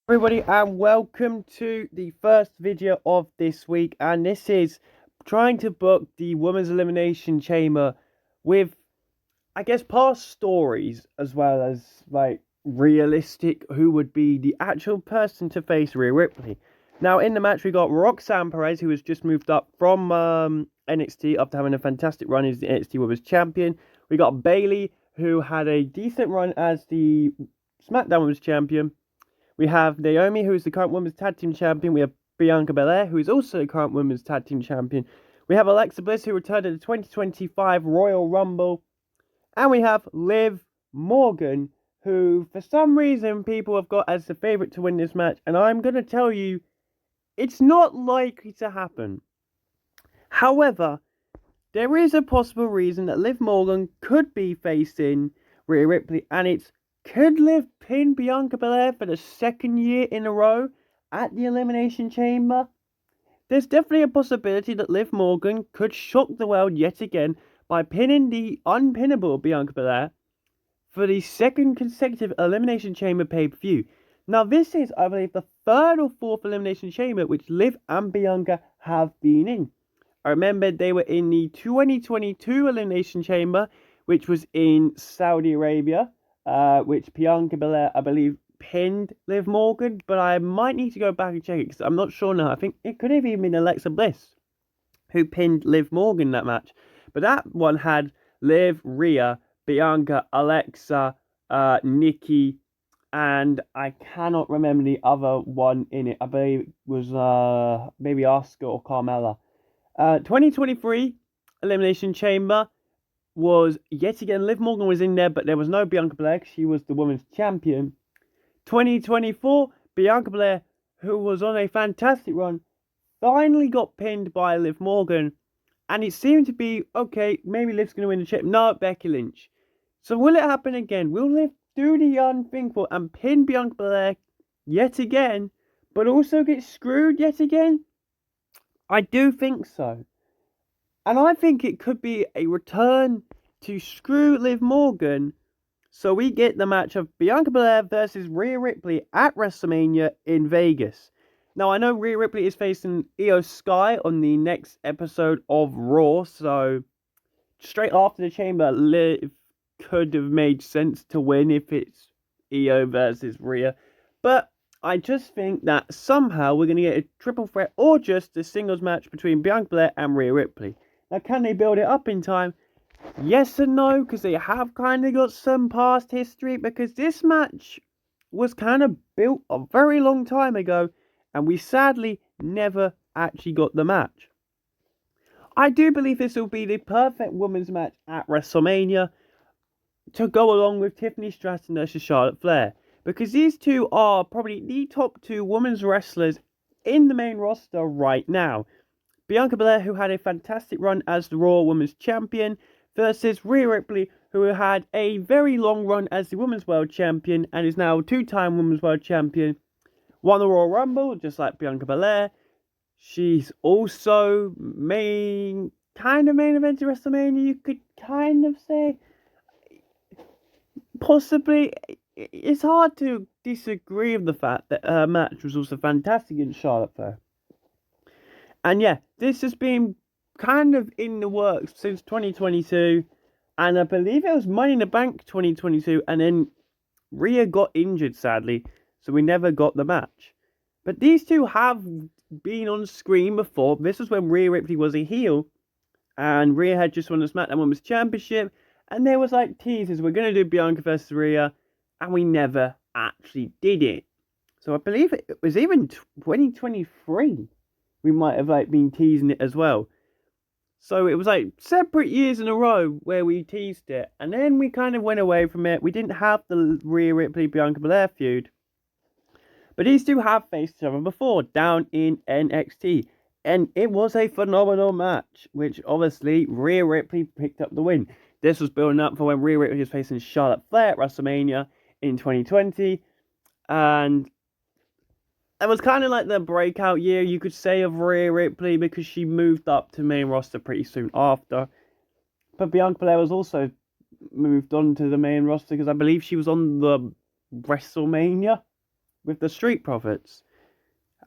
Everybody, and welcome to the first video of this week, and this is trying to book the Women's Elimination Chamber with, I guess, past stories as well as like realistic who would be the actual person to face Rhea Ripley. Now in the match we got Roxanne Perez, who has just moved up from NXT after having a fantastic run as the NXT Women's Champion. We got Bayley, who had a decent run as the SmackDown Women's Champion. We have Naomi, who is the current Women's Tag Team Champion. We have Bianca Belair, who is also the current Women's Tag Team Champion. We have Alexa Bliss, who returned at the 2025 Royal Rumble. And we have Liv Morgan, who for some reason people have got as the favourite to win this match. And I'm going to tell you, it's not likely to happen. However, there is a possible reason that Liv Morgan could be facing Rhea Ripley, and it's could Liv pin Bianca Belair for the second year in a row at the Elimination Chamber? There's definitely a possibility that Liv Morgan could shock the world yet again by pinning the unpinnable Bianca Belair for the second consecutive Elimination Chamber pay-per-view. Now this is, I believe, the third or fourth Elimination Chamber which Liv and Bianca have been in. I remember they were in the 2022 Elimination Chamber, which was in Saudi Arabia. Which Bianca Belair, I believe, pinned Liv Morgan, but I might need to go back and check it because I'm not sure now. I think it could have even been Alexa Bliss who pinned Liv Morgan in that match. But that one had Liv, Rhea, Bianca, Alexa, Nikki, and I cannot remember the other one in it. I believe it was maybe Asuka or Carmella. 2023 Elimination Chamber was yet again Liv Morgan was in there, but there was no Bianca Belair. She was the women's champion. 2024, Bianca Belair, who was on a fantastic run, finally got pinned by Liv Morgan, and it seemed to be okay. Maybe Liv's going to win the chip. No, Becky Lynch. So will it happen again? Will Liv do the unthinkable and pin Bianca Belair yet again, but also get screwed yet again? I do think so. And I think it could be a return to screw Liv Morgan. So we get the match of Bianca Belair versus Rhea Ripley at WrestleMania in Vegas. Now, I know Rhea Ripley is facing Io Sky on the next episode of Raw. So straight after the Chamber, Liv could have made sense to win if it's Io versus Rhea. But I just think that somehow we're going to get a triple threat or just a singles match between Bianca Belair and Rhea Ripley. Now, can they build it up in time? Yes and no, because they have kind of got some past history, because this match was kind of built a very long time ago, and we sadly never actually got the match. I do believe this will be the perfect women's match at WrestleMania to go along with Tiffany Stratton versus Charlotte Flair, because these two are probably the top two women's wrestlers in the main roster right now. Bianca Belair, who had a fantastic run as the Raw Women's Champion, versus Rhea Ripley, who had a very long run as the Women's World Champion and is now two-time Women's World Champion. Won the Royal Rumble, just like Bianca Belair. She's also main event at WrestleMania, you could kind of say. Possibly. It's hard to disagree with the fact that her match was also fantastic against Charlotte Flair. And yeah, this has been kind of in the works since 2022. And I believe it was Money in the Bank 2022. And then Rhea got injured, sadly. So we never got the match. But these two have been on screen before. This was when Rhea Ripley was a heel. And Rhea had just won the SmackDown Women's Championship. And there was like teasers. We're going to do Bianca versus Rhea. And we never actually did it. So I believe it was even 2023. We might have like been teasing it as well. So it was like separate years in a row where we teased it. And then we kind of went away from it. We didn't have the Rhea Ripley Bianca Belair feud. But these two have faced each other before down in NXT. And it was a phenomenal match, which obviously Rhea Ripley picked up the win. This was building up for when Rhea Ripley was facing Charlotte Flair at WrestleMania in 2020. And it was kind of like the breakout year, you could say, of Rhea Ripley, because she moved up to main roster pretty soon after. But Bianca Belair was also moved on to the main roster, because I believe she was on the WrestleMania with the Street Profits.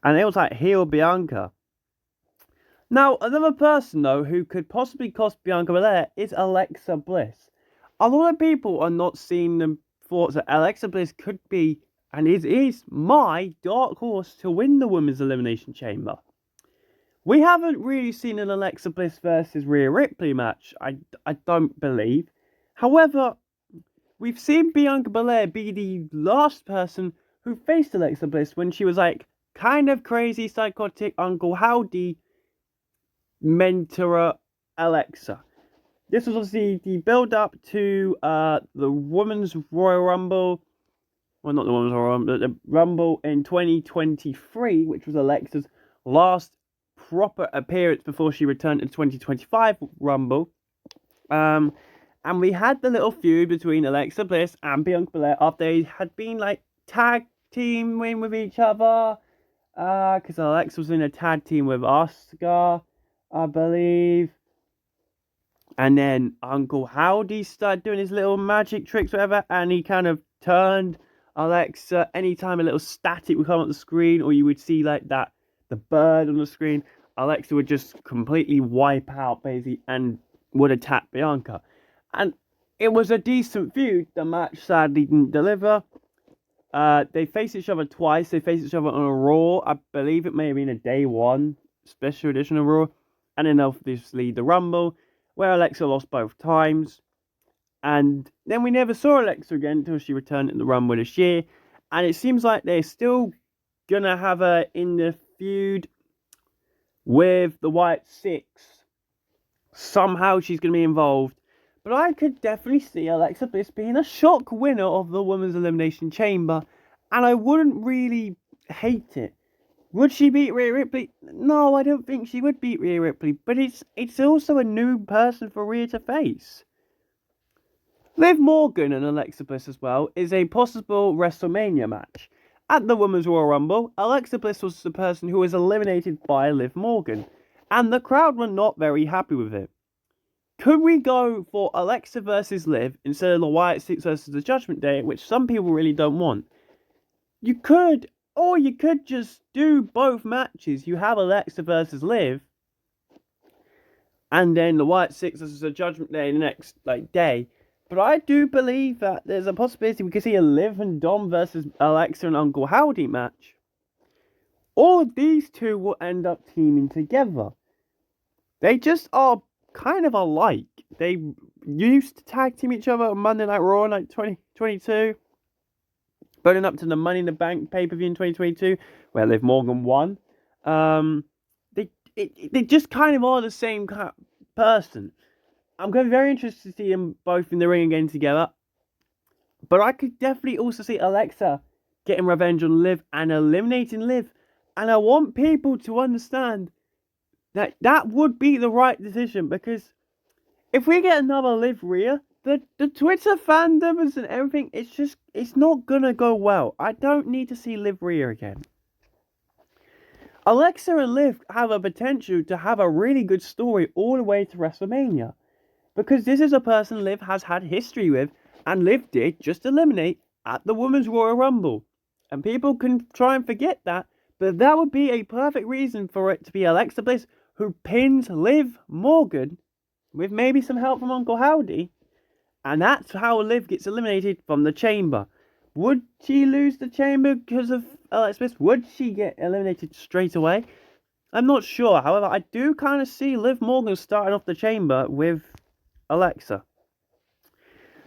And it was like heel Bianca. Now, another person, though, who could possibly cost Bianca Belair is Alexa Bliss. A lot of people are not seeing the thoughts that Alexa Bliss could be, and is my dark horse to win the Women's Elimination Chamber. We haven't really seen an Alexa Bliss versus Rhea Ripley match, I don't believe. However, we've seen Bianca Belair be the last person who faced Alexa Bliss when she was like kind of crazy, psychotic Uncle Howdy mentor Alexa. This was obviously the build-up to the Women's Royal Rumble. Well, not the Women's Royal Rumble, but the Rumble in 2023, which was Alexa's last proper appearance before she returned to the 2025 Rumble. And we had the little feud between Alexa Bliss and Bianca Belair after they had been like tag teaming with each other. Because Alexa was in a tag team with Asuka, I believe. And then Uncle Howdy started doing his little magic tricks, whatever, and he kind of turned Alexa. Anytime a little static would come on the screen, or you would see like that, the bird on the screen, Alexa would just completely wipe out, basically, and would attack Bianca. And it was a decent feud. The match sadly didn't deliver. They faced each other twice. They faced each other on a Raw. I believe it may have been a Day 1 special edition of Raw. And then obviously the Rumble, where Alexa lost both times. And then we never saw Alexa again until she returned in the Rumble this year. And it seems like they're still going to have her in the feud with the White Six. Somehow she's going to be involved. But I could definitely see Alexa Bliss being a shock winner of the Women's Elimination Chamber. And I wouldn't really hate it. Would she beat Rhea Ripley? No, I don't think she would beat Rhea Ripley. But it's also a new person for Rhea to face. Liv Morgan and Alexa Bliss as well is a possible WrestleMania match. At the Women's Royal Rumble, Alexa Bliss was the person who was eliminated by Liv Morgan. And the crowd were not very happy with it. Could we go for Alexa versus Liv instead of the Wyatt Six versus the Judgment Day, which some people really don't want? You could, or you could just do both matches. You have Alexa versus Liv, and then the Wyatt Six versus the Judgment Day the next day. But I do believe that there's a possibility we could see a Liv and Dom versus Alexa and Uncle Howdy match. Or these two will end up teaming together. They just are kind of alike. They used to tag team each other on Monday Night Raw in 2022. Building up to the Money in the Bank pay-per-view in 2022, where Liv Morgan won. They just kind of are the same person. I'm going to be very interested to see them both in the ring again together. But I could definitely also see Alexa getting revenge on Liv and eliminating Liv. And I want people to understand that would be the right decision. Because if we get another Liv Rhea, the Twitter fandoms and everything, it's not going to go well. I don't need to see Liv Rhea again. Alexa and Liv have a potential to have a really good story all the way to WrestleMania. Because this is a person Liv has had history with, and Liv did just eliminate at the Women's Royal Rumble. And people can try and forget that, but that would be a perfect reason for it to be Alexa Bliss who pins Liv Morgan, with maybe some help from Uncle Howdy, and that's how Liv gets eliminated from the Chamber. Would she lose the Chamber because of Alexa Bliss? Would she get eliminated straight away? I'm not sure. However, I do kind of see Liv Morgan starting off the Chamber with Alexa.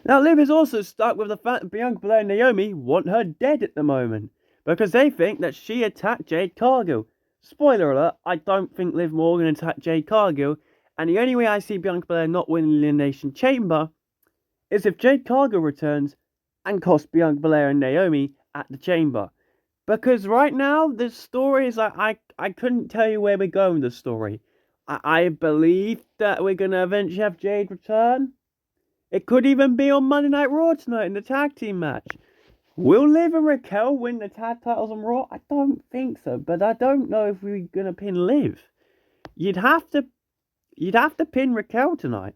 Now, Liv is also stuck with the fact that Bianca Belair and Naomi want her dead at the moment, because they think that she attacked Jade Cargill. Spoiler alert, I don't think Liv Morgan attacked Jade Cargill, and the only way I see Bianca Belair not winning the Elimination Chamber is if Jade Cargill returns and costs Bianca Belair and Naomi at the Chamber. Because right now, the story is like, I couldn't tell you where we're going with the story. I believe that we're going to eventually have Jade return. It could even be on Monday Night Raw tonight in the tag team match. Will Liv and Raquel win the tag titles on Raw? I don't think so, but I don't know if we're going to pin Liv. You'd have to pin Raquel tonight.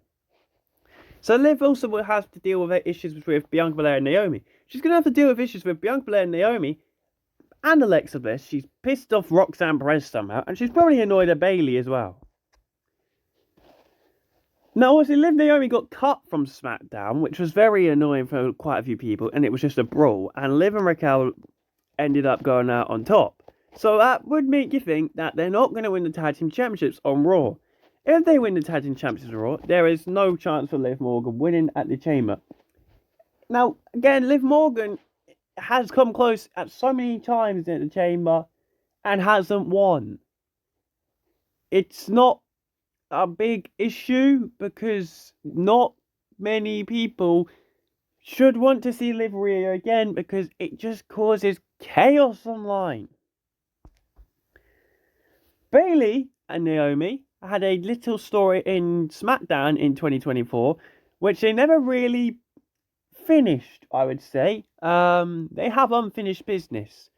So Liv also will have to deal with issues with Bianca Belair and Naomi. She's going to have to deal with issues with Bianca Belair and Naomi and Alexa Bliss. She's pissed off Roxanne Perez somehow, and she's probably annoyed at Bayley as well. Now, obviously, Liv Naomi got cut from SmackDown, which was very annoying for quite a few people, and it was just a brawl, and Liv and Raquel ended up going out on top. So that would make you think that they're not going to win the Tag Team Championships on Raw. If they win the Tag Team Championships on Raw, there is no chance for Liv Morgan winning at the Chamber. Now, again, Liv Morgan has come close at so many times at the Chamber and hasn't won. It's not a big issue because not many people should want to see Liv Rhea again because it just causes chaos online. Bayley and Naomi had a little story in SmackDown in 2024 which they never really finished, I would say. They have unfinished business.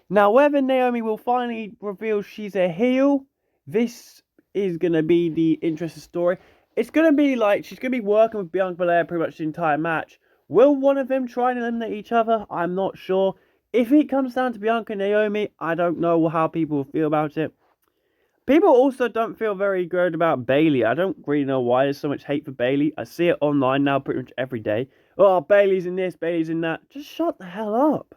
Now, whether Naomi will finally reveal she's a heel, this is going to be the interesting story. It's going to be like she's going to be working with Bianca Belair pretty much the entire match. Will one of them try and eliminate each other? I'm not sure. If it comes down to Bianca and Naomi, I don't know how people will feel about it. People also don't feel very good about Bayley. I don't really know why there's so much hate for Bayley. I see it online now pretty much every day. Oh, Bayley's in this, Bayley's in that. Just shut the hell up.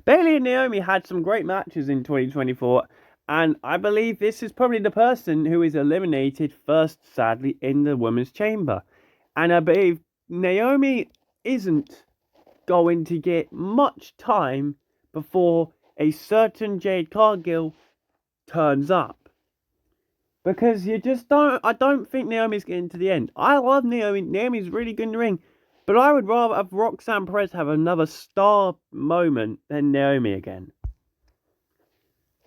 Bayley and Naomi had some great matches in 2024. And I believe this is probably the person who is eliminated first, sadly, in the Women's Chamber. And I believe Naomi isn't going to get much time before a certain Jade Cargill turns up. Because you just don't... I don't think Naomi's getting to the end. I love Naomi. Naomi's really good in the ring. But I would rather have Roxanne Perez have another star moment than Naomi again.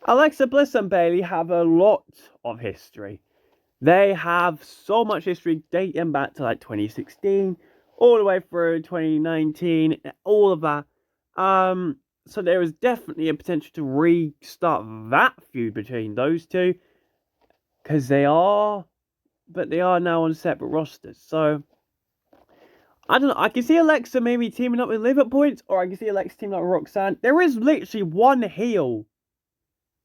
Alexa Bliss and Bayley have a lot of history. They have so much history dating back to like 2016, all the way through 2019, all of that. So there is definitely a potential to restart that feud between those two. Because they are now on separate rosters. So, I don't know. I can see Alexa maybe teaming up with Liv at points, or I can see Alexa teaming up with Roxanne. There is literally one heel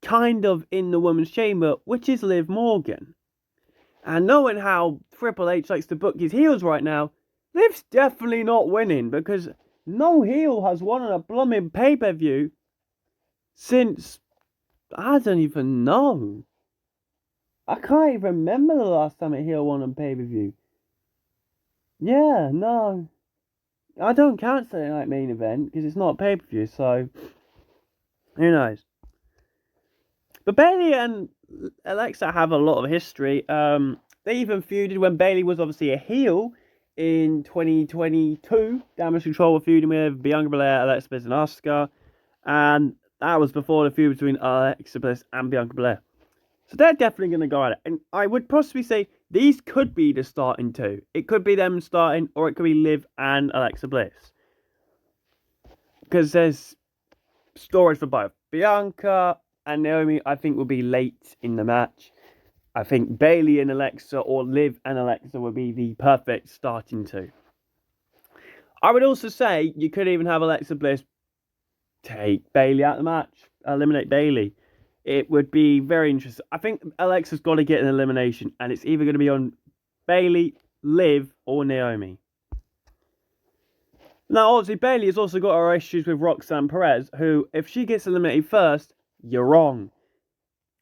kind of in the Women's Chamber, which is Liv Morgan. And knowing how Triple H likes to book his heels right now, Liv's definitely not winning because no heel has won on a blooming pay-per-view since, I don't even know. I can't even remember the last time a heel won on pay-per-view. Yeah, no. I don't count Saturday Night Main Event because it's not a pay-per-view, so who knows. But Bayley and Alexa have a lot of history. They even feuded when Bayley was obviously a heel in 2022. Damage Control were feuding with Bianca Belair, Alexa Bliss, and Asuka. And that was before the feud between Alexa Bliss and Bianca Belair. So they're definitely going to go at it. And I would possibly say these could be the starting two. It could be them starting, or it could be Liv and Alexa Bliss. Because there's storage for both. Bianca and Naomi, I think, will be late in the match. I think Bayley and Alexa, or Liv and Alexa, would be the perfect starting two. I would also say you could even have Alexa Bliss take Bayley out of the match. Eliminate Bayley. It would be very interesting. I think Alexa's got to get an elimination, and it's either going to be on Bayley, Liv, or Naomi. Now, obviously, Bayley has also got her issues with Roxanne Perez, who, if she gets eliminated first, you're wrong.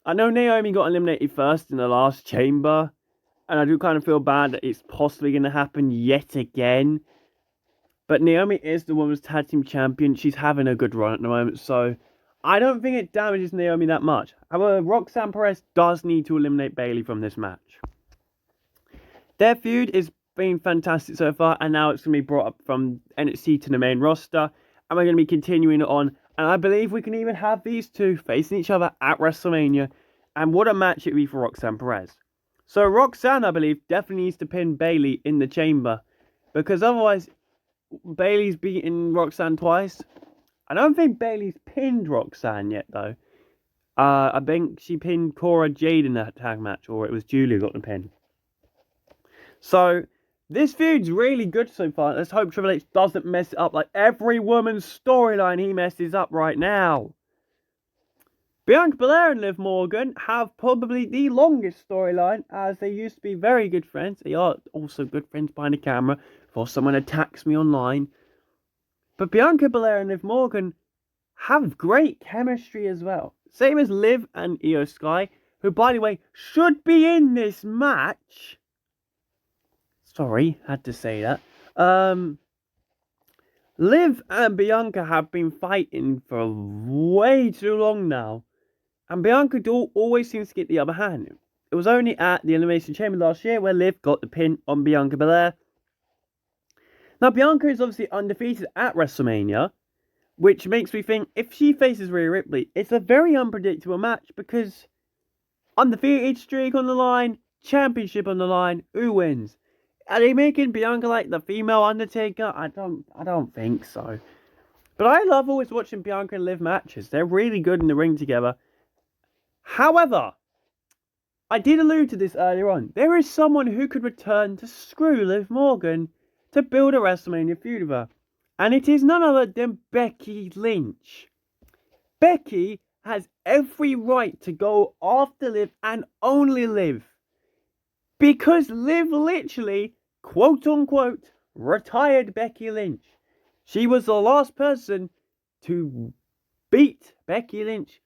I know Naomi got eliminated first in the last chamber, and I do kind of feel bad that it's possibly going to happen yet again. But Naomi is the Women's Tag Team Champion. She's having a good run at the moment, so I don't think it damages Naomi that much. However, Roxanne Perez does need to eliminate Bayley from this match. Their feud is been fantastic so far, and now it's going to be brought up from NXT to the main roster, and we're going to be continuing it on. And I believe we can even have these two facing each other at WrestleMania, and what a match it would be for Roxanne Perez. So Roxanne, I believe, definitely needs to pin Bayley in the chamber, because otherwise Bayley's beaten Roxanne twice. I don't think Bayley's pinned Roxanne yet, though. I think she pinned Cora Jade in that tag match, or it was Julia who got the pin. So This feud's really good so far. Let's hope Triple H doesn't mess it up like every woman's storyline he messes up right now. Bianca Belair and Liv Morgan have probably the longest storyline, as they used to be very good friends. They are also good friends behind the camera before someone attacks me online. But Bianca Belair and Liv Morgan have great chemistry as well. Same as Liv and Io Sky, who, by the way, should be in this match. Sorry, had to say that. Liv and Bianca have been fighting for way too long now. And Bianca always seems to get the upper hand. It was only at the Elimination Chamber last year where Liv got the pin on Bianca Belair. Now, Bianca is obviously undefeated at WrestleMania, which makes me think if she faces Rhea Ripley, it's a very unpredictable match because undefeated streak on the line, championship on the line, who wins? Are they making Bianca like the female Undertaker? I don't think so. But I love always watching Bianca and Liv matches. They're really good in the ring together. However, I did allude to this earlier on. There is someone who could return to screw Liv Morgan to build a WrestleMania feud with her. And it is none other than Becky Lynch. Becky has every right to go after Liv and only Liv. Because Liv literally, quote unquote, retired Becky Lynch. She was the last person to beat Becky Lynch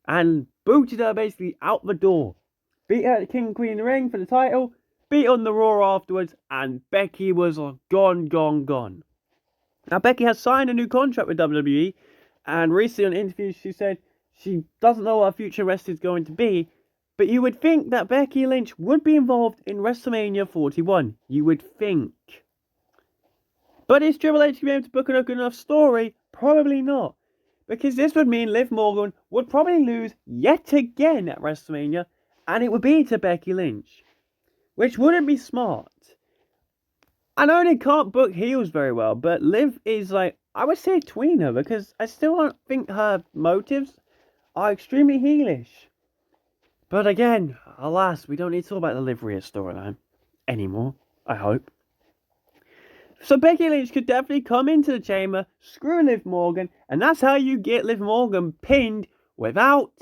and booted her basically out the door. Beat her at the King and Queen of the Ring for the title, beat on the Raw afterwards, and Becky was gone. Now, Becky has signed a new contract with WWE, and recently on interviews she said she doesn't know what her future rest is going to be, but you would think that Becky Lynch would be involved in WrestleMania 41. You would think. But is Triple H going to be able to book a good enough story? Probably not. Because this would mean Liv Morgan would probably lose yet again at WrestleMania, and it would be to Becky Lynch. Which wouldn't be smart. I know they can't book heels very well, but Liv is like, I would say a tweener, because I still don't think her motives are extremely heelish. But again, alas, we don't need to talk about the Liv Rhea storyline anymore, I hope. So Becky Lynch could definitely come into the chamber, screw Liv Morgan, and that's how you get Liv Morgan pinned without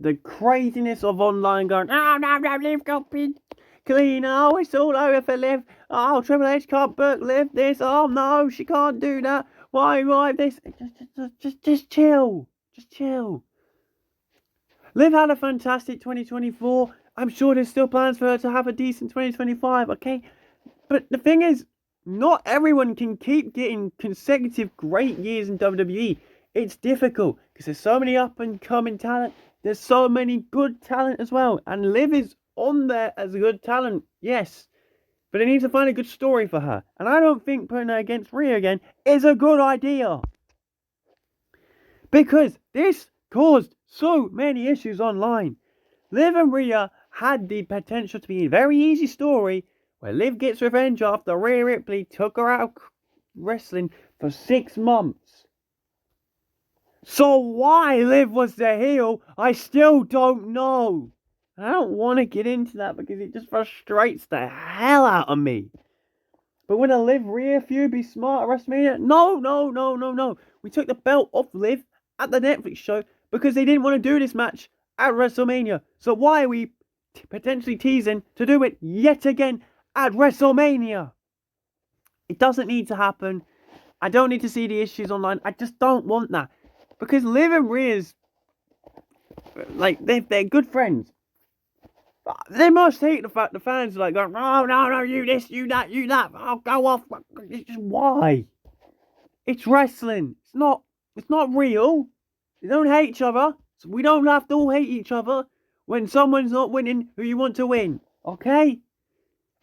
the craziness of online going, oh no, Liv got pinned clean, oh it's all over for Liv, oh Triple H can't book Liv this, oh no, she can't do that, why this, just chill, Liv had a fantastic 2024, I'm sure there's still plans for her to have a decent 2025, okay, but the thing is, not everyone can keep getting consecutive great years in WWE. It's difficult because there's so many up and coming talent. There's so many good talent as well. And Liv is on there as a good talent, yes. But they need to find a good story for her. And I don't think putting her against Rhea again is a good idea. Because this caused so many issues online. Liv and Rhea had the potential to be a very easy story where Liv gets revenge after Rhea Ripley took her out of wrestling for 6 months. So why Liv was the heel, I still don't know. I don't want to get into that because it just frustrates the hell out of me. But would a Liv Rhea feud be smart at WrestleMania? No. We took the belt off Liv at the Netflix show because they didn't want to do this match at WrestleMania. So why are we potentially teasing to do it yet again at WrestleMania? It doesn't need to happen. I don't need to see the issues online. I just don't want that. Because Liv and Rhea's, like, they're good friends. They must hate the fact the fans are like going, oh, no, you this, you that, oh, go off. It's just, why? It's wrestling. It's not real. They don't hate each other. So we don't have to all hate each other when someone's not winning who you want to win. Okay?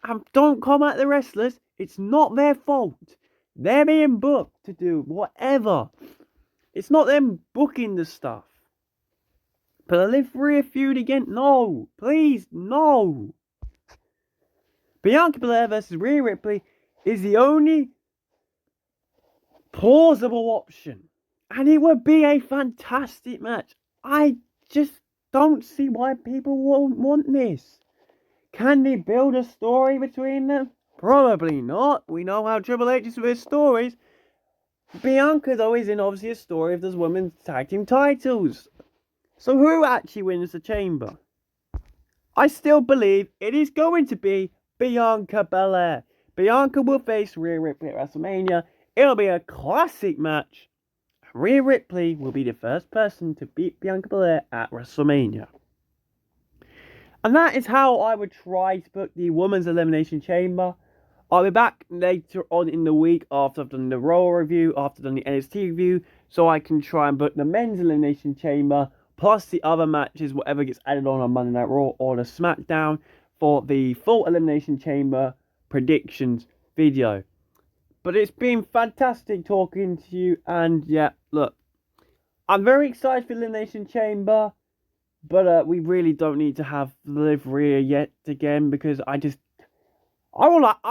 And don't come at the wrestlers. It's not their fault. They're being booked to do whatever. It's not them booking the stuff. But a Liv Rhea feud again? No. Please, no. Bianca Belair versus Rhea Ripley is the only plausible option. And it would be a fantastic match. I just don't see why people won't want this. Can they build a story between them? Probably not. We know how Triple H is with his stories. Bianca, though, is in obviously a story of those women's tag team titles. So who actually wins the chamber? I still believe it is going to be Bianca Belair. Bianca will face Rhea Ripley at WrestleMania. It'll be a classic match. Rhea Ripley will be the first person to beat Bianca Belair at WrestleMania. And that is how I would try to book the Women's Elimination Chamber. I'll be back later on in the week after I've done the Raw review, after I've done the NXT review, so I can try and book the Men's Elimination Chamber, plus the other matches, whatever gets added on Monday Night Raw or the SmackDown, for the full Elimination Chamber predictions video. But it's been fantastic talking to you, and yeah, look, I'm very excited for Elimination Chamber, but we really don't need to have Liv Rhea yet again, because I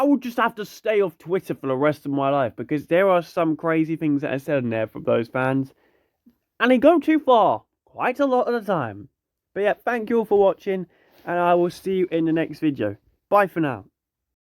will just have to stay off Twitter for the rest of my life, because there are some crazy things that are said in there from those fans, and they go too far quite a lot of the time. But yeah, thank you all for watching, and I will see you in the next video. Bye for now.